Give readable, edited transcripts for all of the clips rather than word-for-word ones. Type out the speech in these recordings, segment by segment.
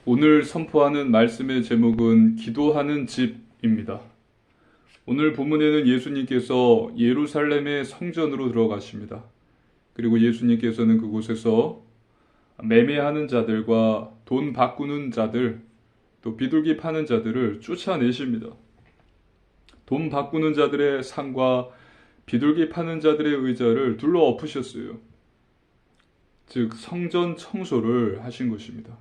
오늘 선포하는 말씀의 제목은 기도하는 집입니다. 오늘 본문에는 예수님께서 예루살렘의 성전으로 들어가십니다. 그리고 예수님께서는 그곳에서 매매하는 자들과 돈 바꾸는 자들, 또 비둘기 파는 자들을 쫓아내십니다. 돈 바꾸는 자들의 상과 비둘기 파는 자들의 의자를 둘러 엎으셨어요. 즉 성전 청소를 하신 것입니다.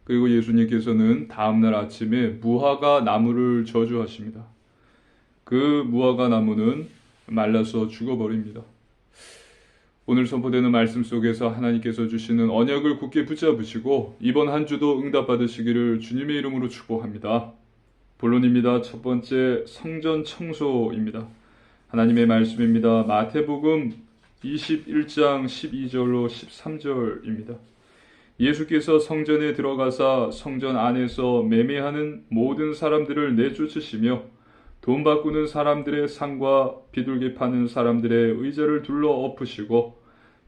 그리고 예수님께서는 다음날 아침에 무화과 나무를 저주하십니다. 그 무화과 나무는 말라서 죽어버립니다. 오늘 선포되는 말씀 속에서 하나님께서 주시는 언약을 굳게 붙잡으시고 이번 한 주도 응답받으시기를 주님의 이름으로 축복합니다. 본론입니다. 첫 번째 성전 청소입니다. 하나님의 말씀입니다. 마태복음 21장 12절로 13절입니다. 예수께서 성전에 들어가사 성전 안에서 매매하는 모든 사람들을 내쫓으시며 돈 바꾸는 사람들의 상과 비둘기 파는 사람들의 의자를 둘러 엎으시고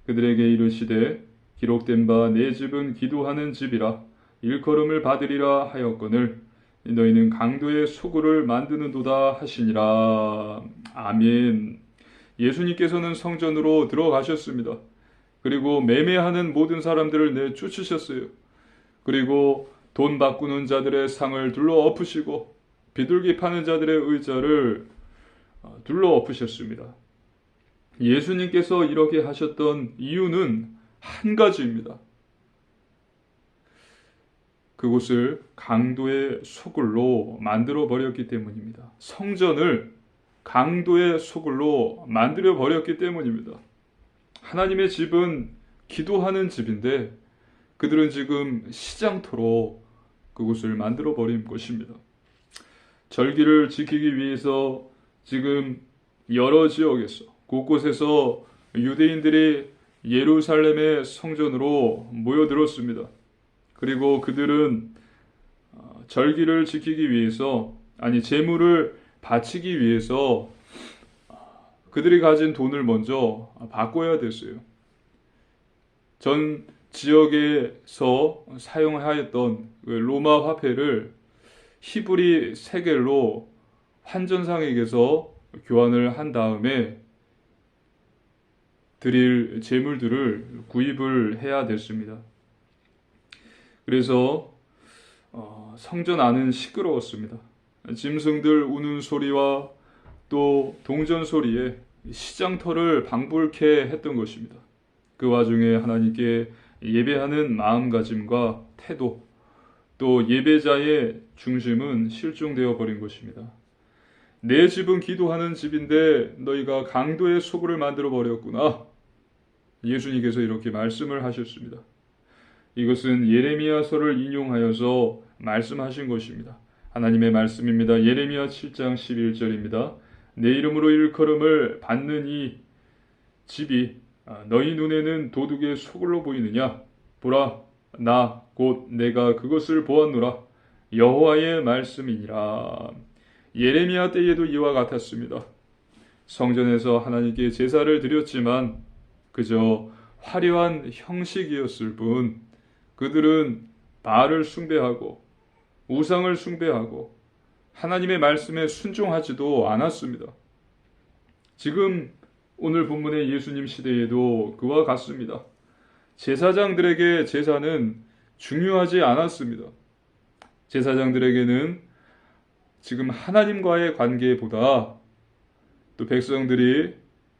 그들에게 이르시되 기록된 바 내 집은 기도하는 집이라 일컬음을 받으리라 하였거늘 너희는 강도의 소굴을 만드는도다 하시니라. 아멘. 예수님께서는 성전으로 들어가셨습니다. 그리고 매매하는 모든 사람들을 내쫓으셨어요. 그리고 돈 바꾸는 자들의 상을 둘러 엎으시고 비둘기 파는 자들의 의자를 둘러 엎으셨습니다. 예수님께서 이렇게 하셨던 이유는 한 가지입니다. 그곳을 강도의 소굴로 만들어 버렸기 때문입니다. 성전을 강도의 소굴로 만들어 버렸기 때문입니다. 하나님의 집은 기도하는 집인데 그들은 지금 시장터로 그곳을 만들어 버린 것입니다. 절기를 지키기 위해서 지금 여러 지역에서 곳곳에서 유대인들이 예루살렘의 성전으로 모여들었습니다. 그리고 그들은 절기를 지키기 위해서 제물을 바치기 위해서 그들이 가진 돈을 먼저 바꿔야 됐어요. 전 지역에서 사용하였던 로마 화폐를 히브리 세겔로 환전상에게서 교환을 한 다음에 드릴 제물들을 구입을 해야 됐습니다. 그래서 성전 안은 시끄러웠습니다. 짐승들 우는 소리와 또 동전 소리에 시장터를 방불케 했던 것입니다. 그 와중에 하나님께 예배하는 마음가짐과 태도, 또 예배자의 중심은 실종되어 버린 것입니다. 내 집은 기도하는 집인데 너희가 강도의 소굴을 만들어 버렸구나. 예수님께서 이렇게 말씀을 하셨습니다. 이것은 예레미야서를 인용하여서 말씀하신 것입니다. 하나님의 말씀입니다. 예레미야 7장 11절입니다. 내 이름으로 일컬음을 받는 이 집이 너희 눈에는 도둑의 소굴로 보이느냐? 보라, 나 곧 내가 그것을 보았노라. 여호와의 말씀이니라. 예레미야 때에도 이와 같았습니다. 성전에서 하나님께 제사를 드렸지만 그저 화려한 형식이었을 뿐 그들은 바알을 숭배하고 우상을 숭배하고 하나님의 말씀에 순종하지도 않았습니다. 지금 오늘 본문의 예수님 시대에도 그와 같습니다. 제사장들에게 제사는 중요하지 않았습니다. 제사장들에게는 지금 하나님과의 관계보다 또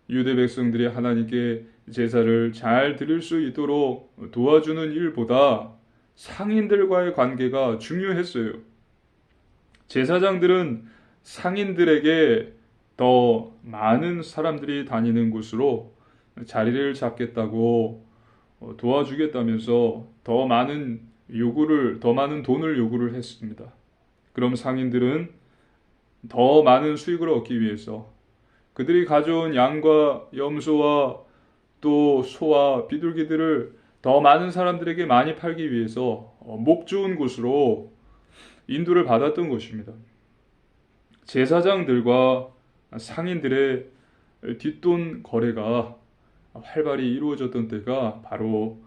유대 백성들이 하나님께 제사를 잘 드릴 수 있도록 도와주는 일보다 상인들과의 관계가 중요했어요. 제사장들은 상인들에게 더 많은 사람들이 다니는 곳으로 자리를 잡겠다고 도와주겠다면서 더 많은 돈을 요구를 했습니다. 그럼 상인들은 더 많은 수익을 얻기 위해서 그들이 가져온 양과 염소와 또 소와 비둘기들을 더 많은 사람들에게 많이 팔기 위해서 목 좋은 곳으로 인도를 받았던 것입니다. 제사장들과 상인들의 뒷돈 거래가 활발히 이루어졌던 때가 바로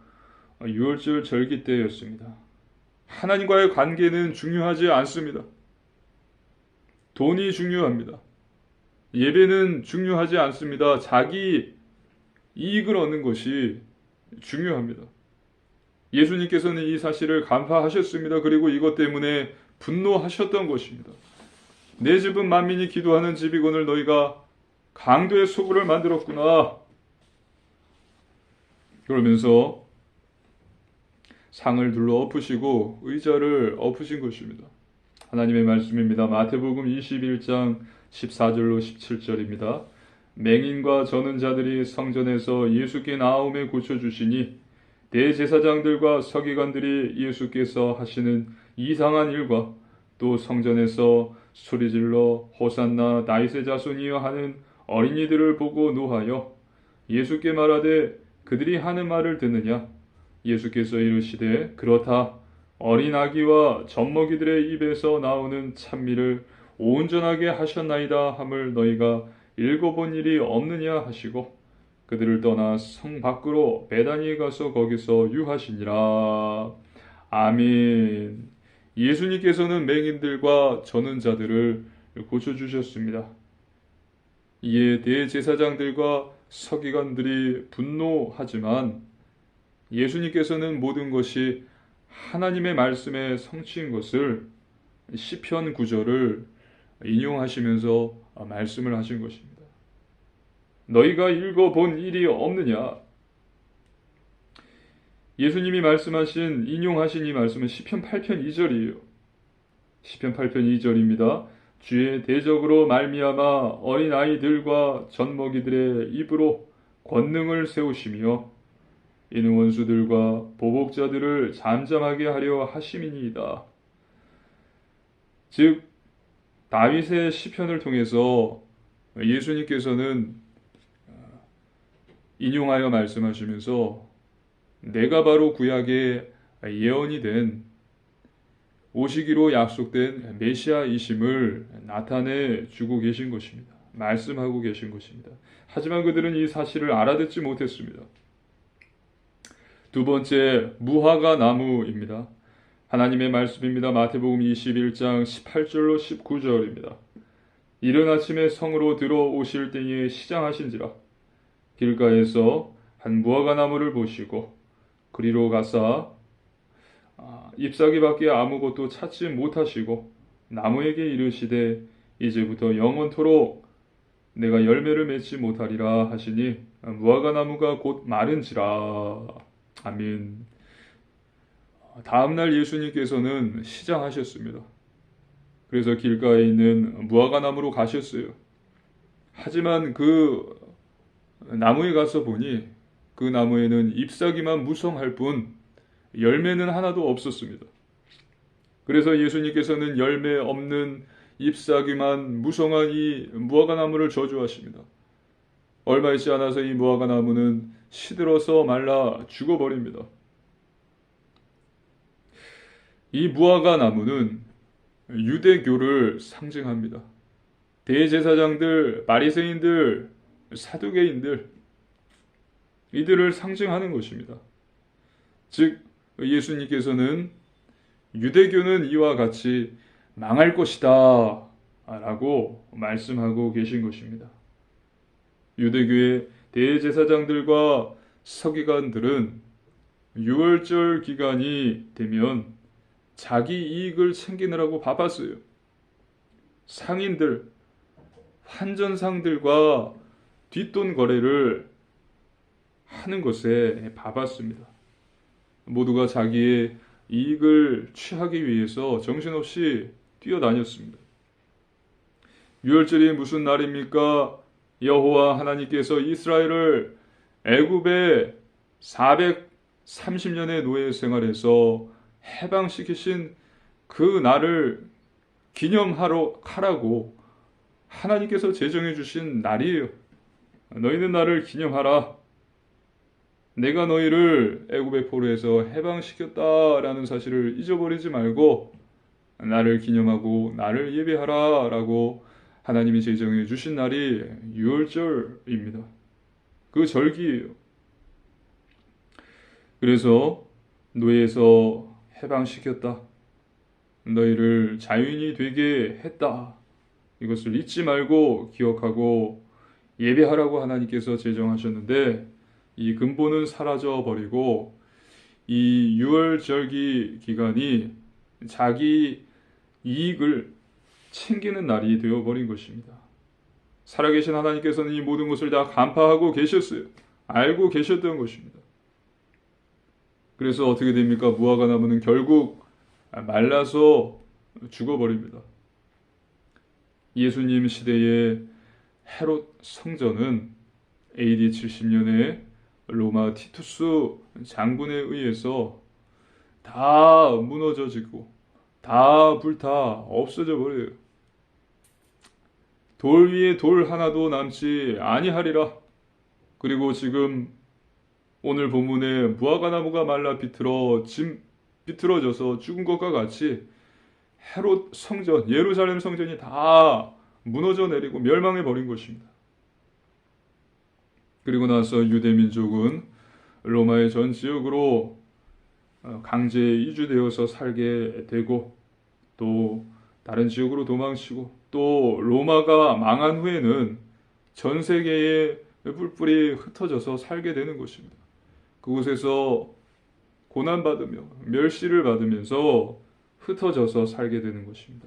유월절 절기 때였습니다. 하나님과의 관계는 중요하지 않습니다. 돈이 중요합니다. 예배는 중요하지 않습니다. 자기 이익을 얻는 것이 중요합니다. 예수님께서는 이 사실을 간파하셨습니다. 그리고 이것 때문에 분노하셨던 것입니다. 내 집은 만민이 기도하는 집이거늘 너희가 강도의 소굴을 만들었구나. 그러면서 상을 둘러 엎으시고 의자를 엎으신 것입니다. 하나님의 말씀입니다. 마태복음 21장 14절로 17절입니다. 맹인과 저는 자들이 성전에서 예수께 나음에 고쳐주시니 대제사장들과 서기관들이 예수께서 하시는 이상한 일과 또 성전에서 소리질러 호산나 다윗의 자손이여 하는 어린이들을 보고 노하여 예수께 말하되 그들이 하는 말을 듣느냐? 예수께서 이르시되 그렇다. 어린 아기와 젖먹이들의 입에서 나오는 찬미를 온전하게 하셨나이다 함을 너희가 읽어본 일이 없느냐 하시고 그들을 떠나 성 밖으로 베다니에 가서 거기서 유하시니라. 아멘. 예수님께서는 맹인들과 저는 자들을 고쳐주셨습니다. 이에 대제사장들과 서기관들이 분노하지만 예수님께서는 모든 것이 하나님의 말씀의 성취인 것을 시편 9절을 인용하시면서 말씀을 하신 것입니다. 너희가 읽어본 일이 없느냐? 예수님이 말씀하신 인용하신 이 말씀은 시편 8편 2절이에요. 시편 8편 2절입니다. 주의 대적으로 말미암아 어린아이들과 젖먹이들의 입으로 권능을 세우시며 이는 원수들과 보복자들을 잠잠하게 하려 하심이니이다. 즉 다윗의 시편을 통해서 예수님께서는 인용하여 말씀하시면서 내가 바로 구약의 예언이 된 오시기로 약속된 메시아이심을 나타내 주고 계신 것입니다. 말씀하고 계신 것입니다. 하지만 그들은 이 사실을 알아듣지 못했습니다. 두 번째, 무화과 나무입니다. 하나님의 말씀입니다. 마태복음 21장 18절로 19절입니다. 이른 아침에 성으로 들어오실 때에 시장하신지라 길가에서 한 무화과 나무를 보시고 그리로 가사 잎사귀밖에 아무것도 찾지 못하시고 나무에게 이르시되 이제부터 영원토록 내가 열매를 맺지 못하리라 하시니 무화과 나무가 곧 마른지라. 아멘. 다음날 예수님께서는 시장하셨습니다. 그래서 길가에 있는 무화과 나무로 가셨어요. 하지만 그 나무에 가서 보니 그 나무에는 잎사귀만 무성할 뿐 열매는 하나도 없었습니다. 그래서 예수님께서는 열매 없는 잎사귀만 무성한 이 무화과 나무를 저주하십니다. 얼마 있지 않아서 이 무화과 나무는 시들어서 말라 죽어버립니다. 이 무화과 나무는 유대교를 상징합니다. 대제사장들, 바리새인들, 사두개인들 이들을 상징하는 것입니다. 즉 예수님께서는 유대교는 이와 같이 망할 것이다 라고 말씀하고 계신 것입니다. 유대교의 대제사장들과 서기관들은 유월절 기간이 되면 자기 이익을 챙기느라고 바빴어요. 상인들, 환전상들과 뒷돈 거래를 하는 것에 바빴습니다. 모두가 자기의 이익을 취하기 위해서 정신없이 뛰어다녔습니다. 유월절이 무슨 날입니까? 여호와 하나님께서 이스라엘을 애굽의 430년의 노예 생활에서 해방시키신 그 날을 기념하라고 하나님께서 제정해 주신 날이에요. 너희는 나를 기념하라. 내가 너희를 애굽의 포로에서 해방시켰다라는 사실을 잊어버리지 말고 나를 기념하고 나를 예배하라 라고 하나님이 제정해 주신 날이 유월절입니다. 그 절기예요. 그래서 노예에서 해방시켰다. 너희를 자유인이 되게 했다. 이것을 잊지 말고 기억하고 예배하라고 하나님께서 제정하셨는데 이 근본은 사라져 버리고 이 유월절기 기간이 자기 이익을 챙기는 날이 되어버린 것입니다. 살아계신 하나님께서는 이 모든 것을 다 간파하고 계셨어요. 알고 계셨던 것입니다. 그래서 어떻게 됩니까? 무화과 나무는 결국 말라서 죽어버립니다. 예수님 시대의 헤롯 성전은 AD 70년에 로마 티투스 장군에 의해서 다 무너져지고 다 불타 없어져 버려요. 돌 위에 돌 하나도 남지 아니하리라. 그리고 지금 오늘 본문에 무화과 나무가 말라 비틀어져서 죽은 것과 같이 헤롯 성전, 예루살렘 성전이 다 무너져 내리고 멸망해 버린 것입니다. 그리고 나서 유대 민족은 로마의 전 지역으로 강제 이주되어서 살게 되고 또 다른 지역으로 도망치고 또 로마가 망한 후에는 전 세계에 뿔뿔이 흩어져서 살게 되는 것입니다. 그곳에서 고난받으며 멸시를 받으면서 흩어져서 살게 되는 것입니다.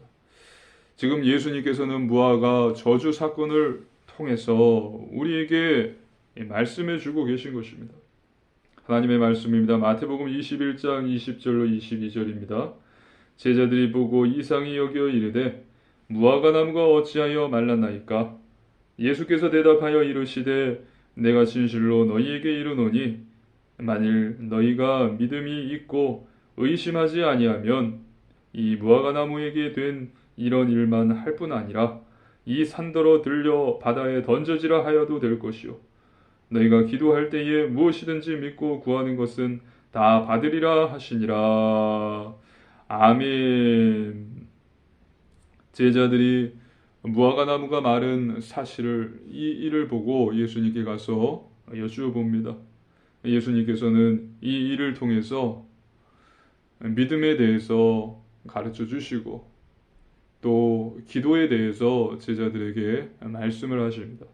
지금 예수님께서는 무화과 저주 사건을 통해서 우리에게 말씀해 주고 계신 것입니다. 하나님의 말씀입니다. 마태복음 21장 20절로 22절입니다. 제자들이 보고 이상히 여겨 이르되 무화과 나무가 어찌하여 말랐나이까? 예수께서 대답하여 이르시되 내가 진실로 너희에게 이르노니 만일 너희가 믿음이 있고 의심하지 아니하면 이 무화과 나무에게 된 이런 일만 할 뿐 아니라 이 산더러 들려 바다에 던져지라 하여도 될 것이요 너희가 기도할 때에 무엇이든지 믿고 구하는 것은 다 받으리라 하시니라. 아멘. 제자들이 무화과 나무가 마른 사실을 이 일을 보고 예수님께 가서 여쭈어 봅니다. 예수님께서는 이 일을 통해서 믿음에 대해서 가르쳐 주시고 또 기도에 대해서 제자들에게 말씀을 하십니다.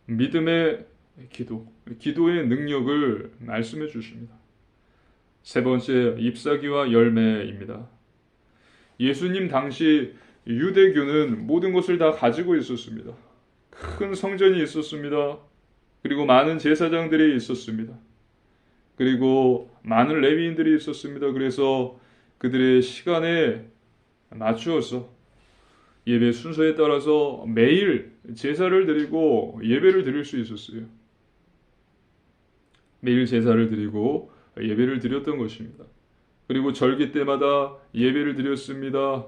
믿음의 기도, 기도의 능력을 말씀해 주십니다. 세 번째, 잎사귀와 열매입니다. 예수님 당시 유대교는 모든 것을 다 가지고 있었습니다. 큰 성전이 있었습니다. 그리고 많은 제사장들이 있었습니다. 그리고 많은 레위인들이 있었습니다. 그래서 그들의 시간에 맞추어서 예배 순서에 따라서 매일 제사를 드리고 예배를 드릴 수 있었어요. 매일 제사를 드리고 예배를 드렸던 것입니다. 그리고 절기 때마다 예배를 드렸습니다.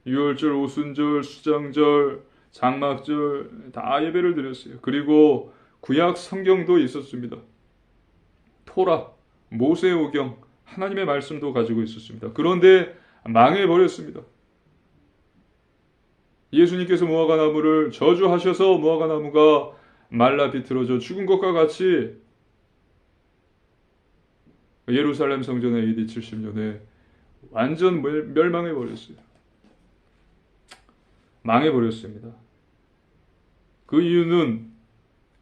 유월절, 오순절, 수장절, 장막절 다 예배를 드렸어요. 그리고 구약 성경도 있었습니다. 토라, 모세오경, 하나님의 말씀도 가지고 있었습니다. 그런데 망해버렸습니다. 예수님께서 무화과 나무를 저주하셔서 무화과 나무가 말라 비틀어져 죽은 것과 같이 예루살렘 성전의 AD 70년에 완전 멸망해버렸어요. 망해버렸습니다. 그 이유는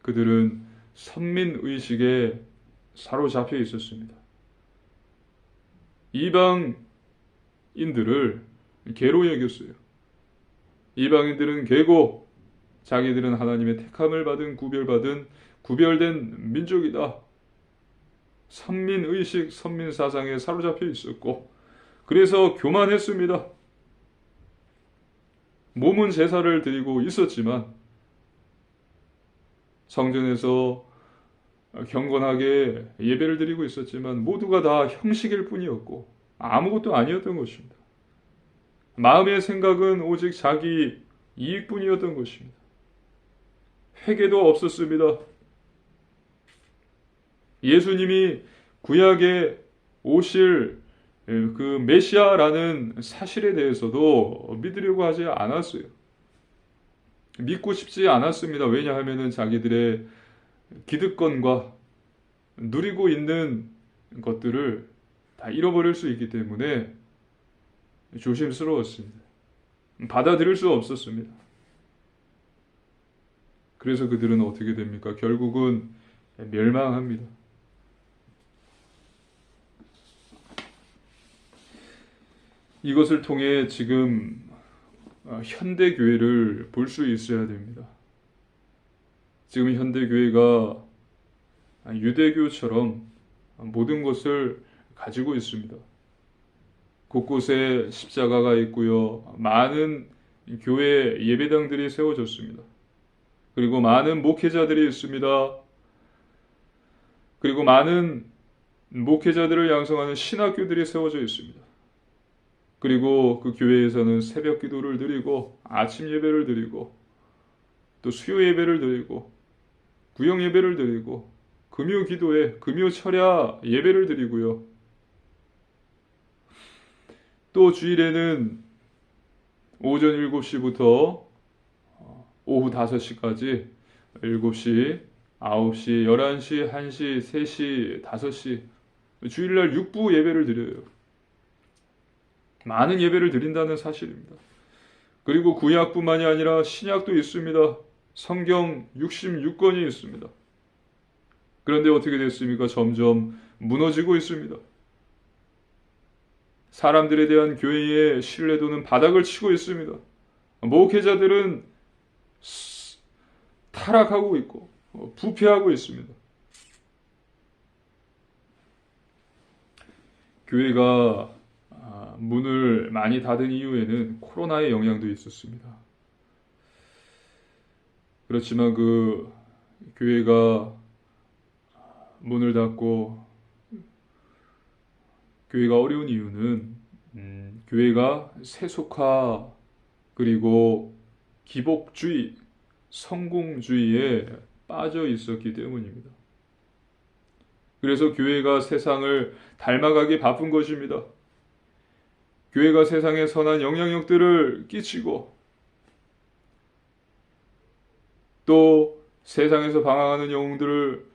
그들은 선민의식에 사로잡혀 있었습니다. 이방인들을 개로 여겼어요. 이방인들은 개고 자기들은 하나님의 택함을 받은 구별된 민족이다. 선민의식, 선민사상에 사로잡혀 있었고 그래서 교만했습니다. 몸은 제사를 드리고 있었지만 성전에서 경건하게 예배를 드리고 있었지만 모두가 다 형식일 뿐이었고 아무것도 아니었던 것입니다. 마음의 생각은 오직 자기 이익뿐이었던 것입니다. 회개도 없었습니다. 예수님이 구약에 오실 그 메시아라는 사실에 대해서도 믿으려고 하지 않았어요. 믿고 싶지 않았습니다. 왜냐하면 자기들의 기득권과 누리고 있는 것들을 다 잃어버릴 수 있기 때문에 조심스러웠습니다. 받아들일 수 없었습니다. 그래서 그들은 어떻게 됩니까? 결국은 멸망합니다. 이것을 통해 지금 현대 교회를 볼 수 있어야 됩니다. 지금 현대 교회가 유대교처럼 모든 것을 가지고 있습니다. 곳곳에 십자가가 있고요. 많은 교회 예배당들이 세워졌습니다. 그리고 많은 목회자들이 있습니다. 그리고 많은 목회자들을 양성하는 신학교들이 세워져 있습니다. 그리고 그 교회에서는 새벽 기도를 드리고 아침 예배를 드리고 또 수요 예배를 드리고 구역 예배를 드리고 금요 기도회, 금요 철야 예배를 드리고요. 또 주일에는 오전 7시부터 오후 5시까지 7시, 9시, 11시, 1시, 3시, 5시 주일날 6부 예배를 드려요. 많은 예배를 드린다는 사실입니다. 그리고 구약뿐만이 아니라 신약도 있습니다. 성경 66권이 있습니다. 그런데 어떻게 됐습니까? 점점 무너지고 있습니다. 사람들에 대한 교회의 신뢰도는 바닥을 치고 있습니다. 목회자들은 타락하고 있고 부패하고 있습니다. 교회가 문을 많이 닫은 이유에는 코로나의 영향도 있었습니다. 그렇지만 그 교회가 문을 닫고 교회가 어려운 이유는 교회가 세속화 그리고 기복주의, 성공주의에 빠져 있었기 때문입니다. 그래서 교회가 세상을 닮아가기 바쁜 것입니다. 교회가 세상에 선한 영향력들을 끼치고 또 세상에서 방황하는 영웅들을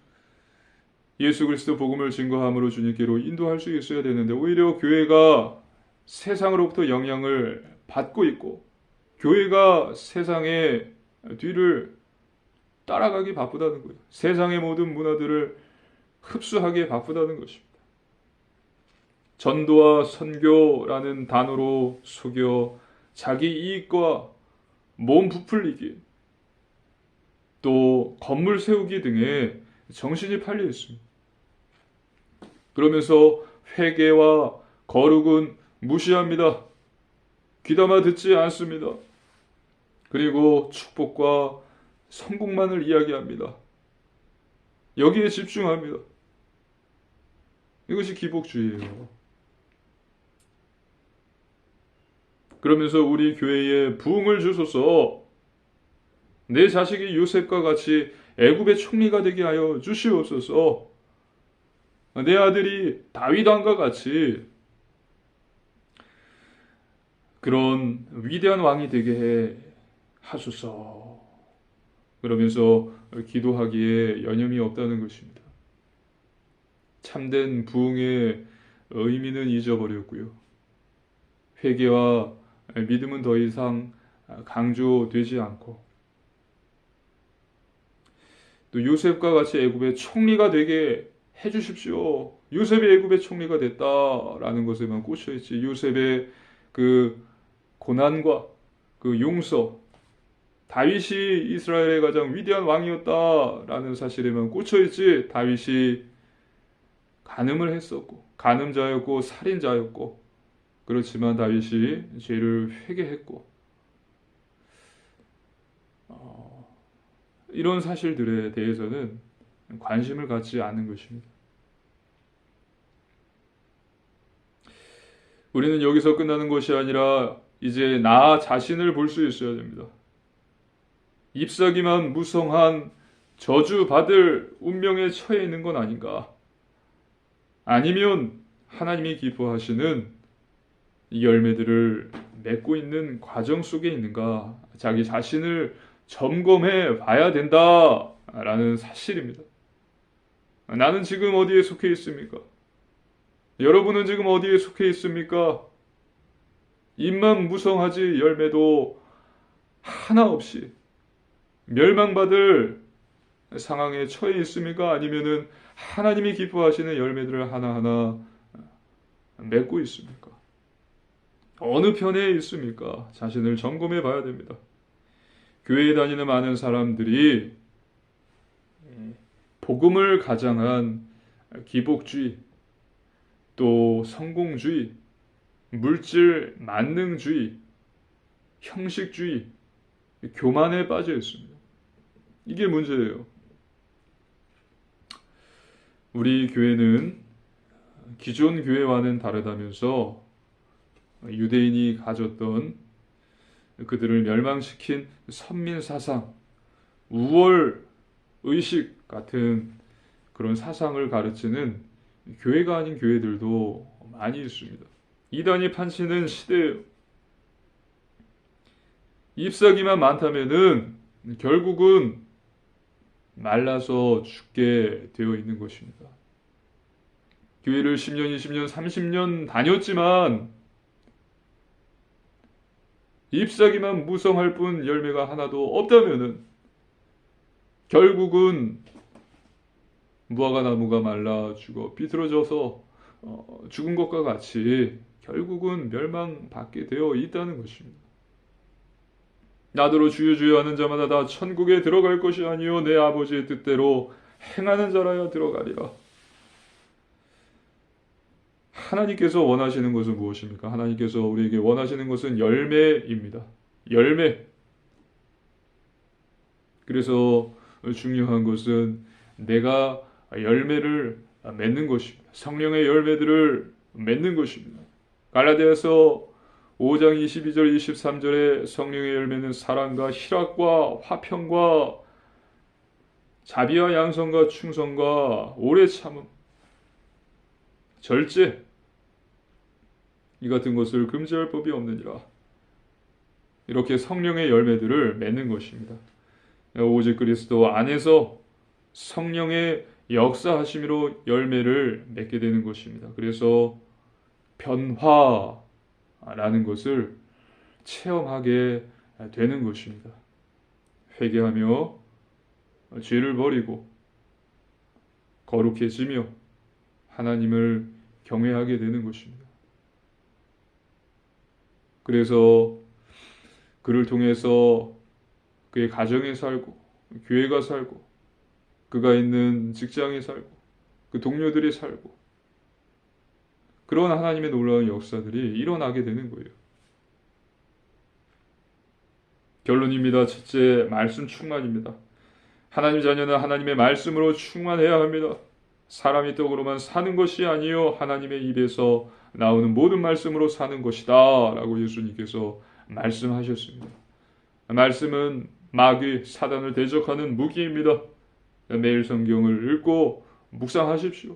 예수 그리스도 복음을 증거함으로 주님께로 인도할 수 있어야 되는데 오히려 교회가 세상으로부터 영향을 받고 있고 교회가 세상의 뒤를 따라가기 바쁘다는 거예요. 세상의 모든 문화들을 흡수하기에 바쁘다는 것입니다. 전도와 선교라는 단어로 속여 자기 이익과 몸 부풀리기 또 건물 세우기 등에 정신이 팔려 있습니다. 그러면서 회개와 거룩은 무시합니다. 귀담아 듣지 않습니다. 그리고 축복과 성공만을 이야기합니다. 여기에 집중합니다. 이것이 기복주의예요. 그러면서 우리 교회에 부흥을 주소서 내 자식이 요셉과 같이 애굽의 총리가 되게 하여 주시옵소서. 내 아들이 다윗 왕과 같이 그런 위대한 왕이 되게 해 하소서. 그러면서 기도하기에 여념이 없다는 것입니다. 참된 부흥의 의미는 잊어버렸고요. 회개와 믿음은 더 이상 강조되지 않고 또 요셉과 같이 애굽의 총리가 되게 해주십시오. 요셉이 애굽의 총리가 됐다라는 것에만 꽂혀있지 요셉의 그 고난과 그 용서 다윗이 이스라엘의 가장 위대한 왕이었다라는 사실에만 꽂혀있지 다윗이 간음을 했었고 간음자였고 살인자였고 그렇지만 다윗이 죄를 회개했고 이런 사실들에 대해서는 관심을 갖지 않는 것입니다. 우리는 여기서 끝나는 것이 아니라 이제 나 자신을 볼 수 있어야 됩니다. 잎사귀만 무성한 저주받을 운명에 처해 있는 건 아닌가? 아니면 하나님이 기뻐하시는 이 열매들을 맺고 있는 과정 속에 있는가? 자기 자신을 점검해 봐야 된다라는 사실입니다. 나는 지금 어디에 속해 있습니까? 여러분은 지금 어디에 속해 있습니까? 입만 무성하지 열매도 하나 없이 멸망받을 상황에 처해 있습니까? 아니면은 하나님이 기뻐하시는 열매들을 하나하나 맺고 있습니까? 어느 편에 있습니까? 자신을 점검해 봐야 됩니다. 교회에 다니는 많은 사람들이 복음을 가장한 기복주의, 또 성공주의, 물질 만능주의, 형식주의, 교만에 빠져 있습니다. 이게 문제예요. 우리 교회는 기존 교회와는 다르다면서 유대인이 가졌던 그들을 멸망시킨 선민사상, 우월의식 같은 그런 사상을 가르치는 교회가 아닌 교회들도 많이 있습니다. 이단이 판치는 시대예요. 잎사귀만 많다면은 결국은 말라서 죽게 되어 있는 것입니다. 교회를 10년, 20년, 30년 다녔지만 잎사귀만 무성할 뿐 열매가 하나도 없다면은 결국은 무화과 나무가 말라 죽어 비틀어져서 죽은 것과 같이 결국은 멸망받게 되어 있다는 것입니다. 나더러 주여 주여 하는 자마다 다 천국에 들어갈 것이 아니요 내 아버지의 뜻대로 행하는 자라야 들어가리라. 하나님께서 원하시는 것은 무엇입니까? 하나님께서 우리에게 원하시는 것은 열매입니다. 열매. 그래서 중요한 것은 내가 열매를 맺는 것입니다. 성령의 열매들을 맺는 것입니다. 갈라디아서 5장 22절 23절에 성령의 열매는 사랑과 희락과 화평과 자비와 양선과 충성과 오래 참음, 절제, 이 같은 것을 금지할 법이 없느니라. 이렇게 성령의 열매들을 맺는 것입니다. 오직 그리스도 안에서 성령의 역사하심으로 열매를 맺게 되는 것입니다. 그래서 변화라는 것을 체험하게 되는 것입니다. 회개하며 죄를 버리고 거룩해지며 하나님을 경외하게 되는 것입니다. 그래서 그를 통해서 그의 가정에 살고 교회가 살고 그가 있는 직장에 살고 그 동료들이 살고 그런 하나님의 놀라운 역사들이 일어나게 되는 거예요. 결론입니다. 첫째, 말씀 충만입니다. 하나님 자녀는 하나님의 말씀으로 충만해야 합니다. 사람이 떡으로만 사는 것이 아니요 하나님의 입에서 나오는 모든 말씀으로 사는 것이다 라고 예수님께서 말씀하셨습니다. 말씀은 마귀, 사단을 대적하는 무기입니다. 매일 성경을 읽고 묵상하십시오.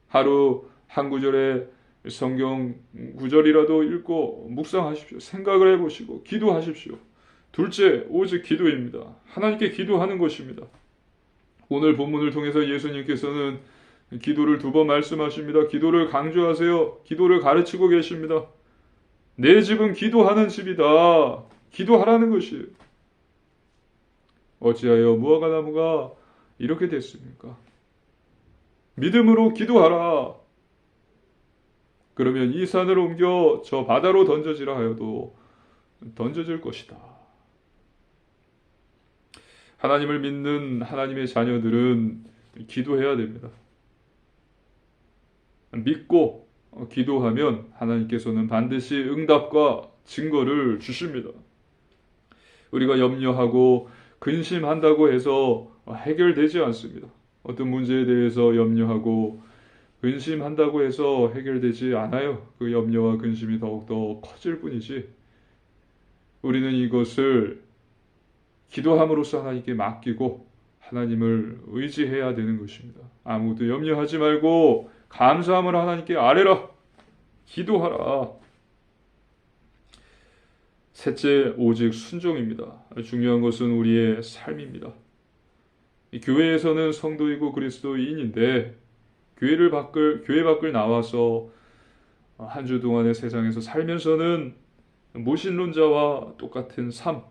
하루 한 구절의 성경 구절이라도 읽고 묵상하십시오. 생각을 해보시고 기도하십시오. 둘째, 오직 기도입니다. 하나님께 기도하는 것입니다. 오늘 본문을 통해서 예수님께서는 기도를 2번 말씀하십니다. 기도를 강조하세요. 기도를 가르치고 계십니다. 내 집은 기도하는 집이다. 기도하라는 것이에요. 어찌하여 무화과 나무가 이렇게 됐습니까? 믿음으로 기도하라. 그러면 이 산을 옮겨 저 바다로 던져지라 하여도 던져질 것이다. 하나님을 믿는 하나님의 자녀들은 기도해야 됩니다. 믿고 기도하면 하나님께서는 반드시 응답과 증거를 주십니다. 우리가 염려하고 근심한다고 해서 해결되지 않습니다. 어떤 문제에 대해서 염려하고 근심한다고 해서 해결되지 않아요. 그 염려와 근심이 더욱더 커질 뿐이지. 우리는 이것을 기도함으로써 하나님께 맡기고 하나님을 의지해야 되는 것입니다. 아무것도 염려하지 말고 감사함을 하나님께 아뢰라. 기도하라. 셋째, 오직 순종입니다. 중요한 것은 우리의 삶입니다. 교회에서는 성도이고 그리스도인인데 교회 밖을 나와서 한 주 동안의 세상에서 살면서는 무신론자와 똑같은 삶,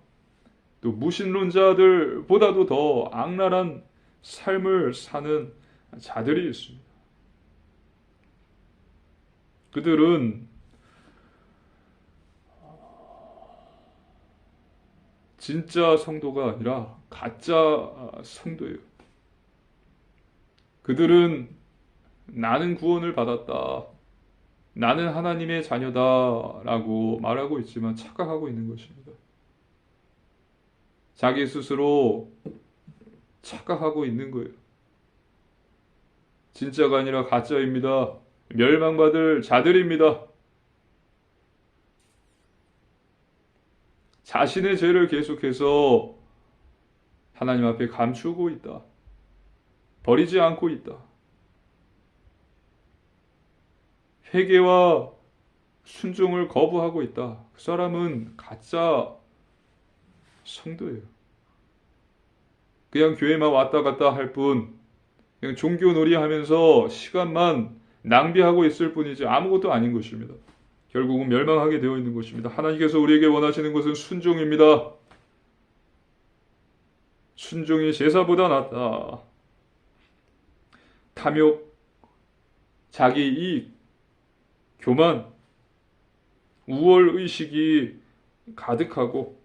또 무신론자들보다도 더 악랄한 삶을 사는 자들이 있습니다. 그들은 진짜 성도가 아니라 가짜 성도예요. 그들은 나는 구원을 받았다, 나는 하나님의 자녀다라고 말하고 있지만 착각하고 있는 것입니다. 자기 스스로 착각하고 있는 거예요. 진짜가 아니라 가짜입니다. 멸망받을 자들입니다. 자신의 죄를 계속해서 하나님 앞에 감추고 있다. 버리지 않고 있다. 회개와 순종을 거부하고 있다. 그 사람은 가짜 성도예요. 그냥 교회만 왔다 갔다 할 뿐, 그냥 종교놀이 하면서 시간만 낭비하고 있을 뿐이지 아무것도 아닌 것입니다. 결국은 멸망하게 되어 있는 것입니다. 하나님께서 우리에게 원하시는 것은 순종입니다. 순종이 제사보다 낫다. 탐욕, 자기 이익, 교만, 우월의식이 가득하고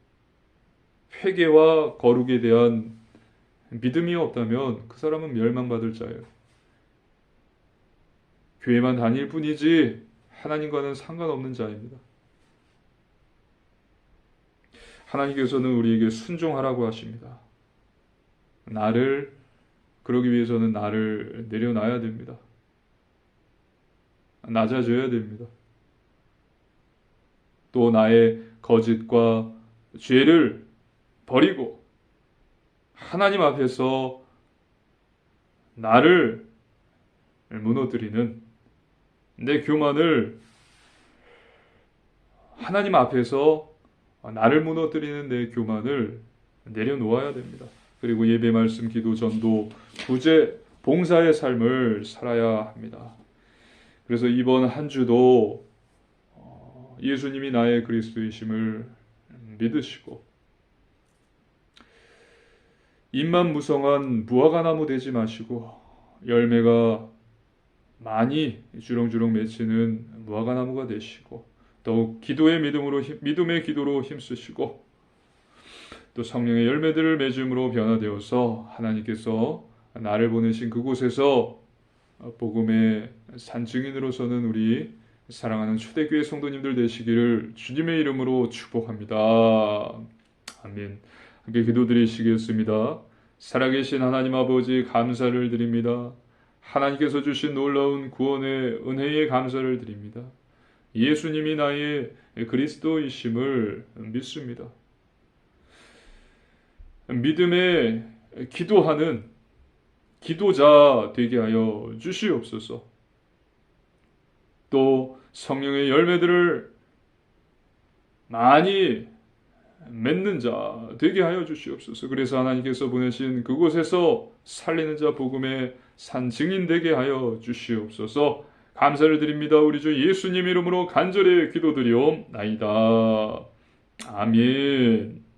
회개와 거룩에 대한 믿음이 없다면 그 사람은 멸망받을 자예요. 교회만 다닐 뿐이지 하나님과는 상관없는 자입니다. 하나님께서는 우리에게 순종하라고 하십니다. 그러기 위해서는 나를 내려놔야 됩니다. 낮아져야 됩니다. 또 나의 거짓과 죄를 버리고 하나님 앞에서 나를 무너뜨리는 내 교만을 하나님 앞에서 나를 무너뜨리는 내 교만을 내려놓아야 됩니다. 그리고 예배 말씀 기도 전도 구제 봉사의 삶을 살아야 합니다. 그래서 이번 한 주도 예수님이 나의 그리스도이심을 믿으시고 잎만 무성한 무화과나무 되지 마시고 열매가 많이 주렁주렁 맺히는 무화과나무가 되시고 더욱 믿음의 기도로 힘쓰시고 또 성령의 열매들을 맺음으로 변화되어서 하나님께서 나를 보내신 그곳에서 복음의 산증인으로서는 우리 사랑하는 초대교회 성도님들 되시기를 주님의 이름으로 축복합니다. 아멘. 함께 기도드리시겠습니다. 살아계신 하나님 아버지 감사를 드립니다. 하나님께서 주신 놀라운 구원의 은혜에 감사를 드립니다. 예수님이 나의 그리스도이심을 믿습니다. 믿음에 기도하는 기도자 되게 하여 주시옵소서. 또 성령의 열매들을 많이 맺는 자 되게 하여 주시옵소서. 그래서 하나님께서 보내신 그곳에서 살리는 자 복음의 산 증인 되게 하여 주시옵소서. 감사를 드립니다. 우리 주 예수님 이름으로 간절히 기도드리옵나이다. 아멘.